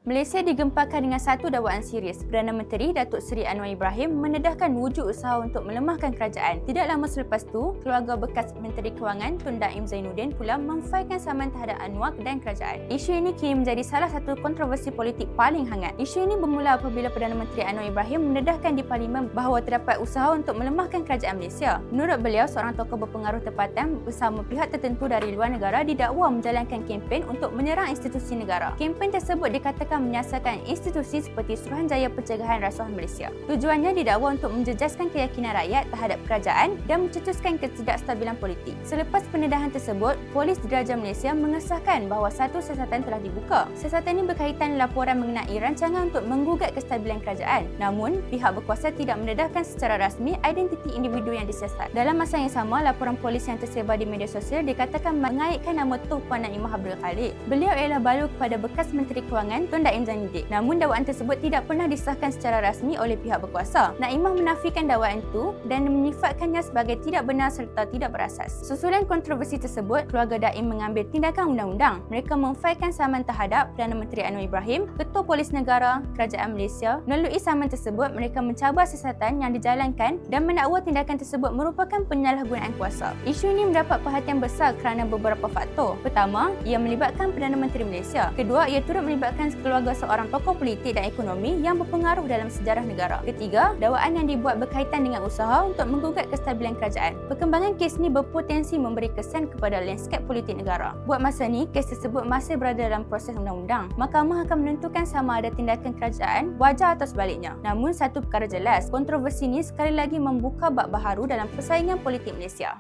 Malaysia digempakan dengan satu dakwaan serius. Perdana Menteri Datuk Seri Anwar Ibrahim mendedahkan wujud usaha untuk melemahkan kerajaan. Tidak lama selepas tu, keluarga bekas Menteri Kewangan Tun Daim Zainuddin pula memfailkan saman terhadap Anwar dan kerajaan. Isu ini kini menjadi salah satu kontroversi politik paling hangat. Isu ini bermula apabila Perdana Menteri Anwar Ibrahim mendedahkan di Parlimen bahawa terdapat usaha untuk melemahkan kerajaan Malaysia. Menurut beliau, seorang tokoh berpengaruh tempatan bersama pihak tertentu dari luar negara didakwa menjalankan kempen untuk menyerang institusi negara. Kempen tersebut dikatakan menyasarkan institusi seperti Suruhanjaya Pencegahan Rasuah Malaysia. Tujuannya didakwa untuk menjejaskan keyakinan rakyat terhadap kerajaan dan mencetuskan ketidakstabilan politik. Selepas pendedahan tersebut, Polis Diraja Malaysia mengesahkan bahawa satu siasatan telah dibuka. Siasatan ini berkaitan laporan mengenai rancangan untuk menggugat kestabilan kerajaan. Namun, pihak berkuasa tidak mendedahkan secara rasmi identiti individu yang disiasat. Dalam masa yang sama, laporan polis yang tersebar di media sosial dikatakan mengaitkan nama Tuan Naimah Abdul Khalid. Beliau ialah balu kepada bekas Menteri Kewangan Tun Daim Zainuddin. Namun dakwaan tersebut tidak pernah disahkan secara rasmi oleh pihak berkuasa. Naimah menafikan dakwaan itu dan menyifatkannya sebagai tidak benar serta tidak berasas. Susulan kontroversi tersebut, keluarga Daim mengambil tindakan undang-undang. Mereka memfailkan saman terhadap Perdana Menteri Anwar Ibrahim, Ketua Polis Negara Kerajaan Malaysia. Melalui saman tersebut, mereka mencabar siasatan yang dijalankan dan mendakwa tindakan tersebut merupakan penyalahgunaan kuasa. Isu ini mendapat perhatian besar kerana beberapa faktor. Pertama, ia melibatkan Perdana Menteri Malaysia. Kedua, ia turut melibatkan keluarga seorang tokoh politik dan ekonomi yang berpengaruh dalam sejarah negara. Ketiga, dakwaan yang dibuat berkaitan dengan usaha untuk menggugat kestabilan kerajaan. Perkembangan kes ini berpotensi memberi kesan kepada lanskap politik negara. Buat masa ni, kes tersebut masih berada dalam proses undang-undang. Mahkamah akan menentukan sama ada tindakan kerajaan wajar atau sebaliknya. Namun, satu perkara jelas, kontroversi ini sekali lagi membuka bab baharu dalam persaingan politik Malaysia.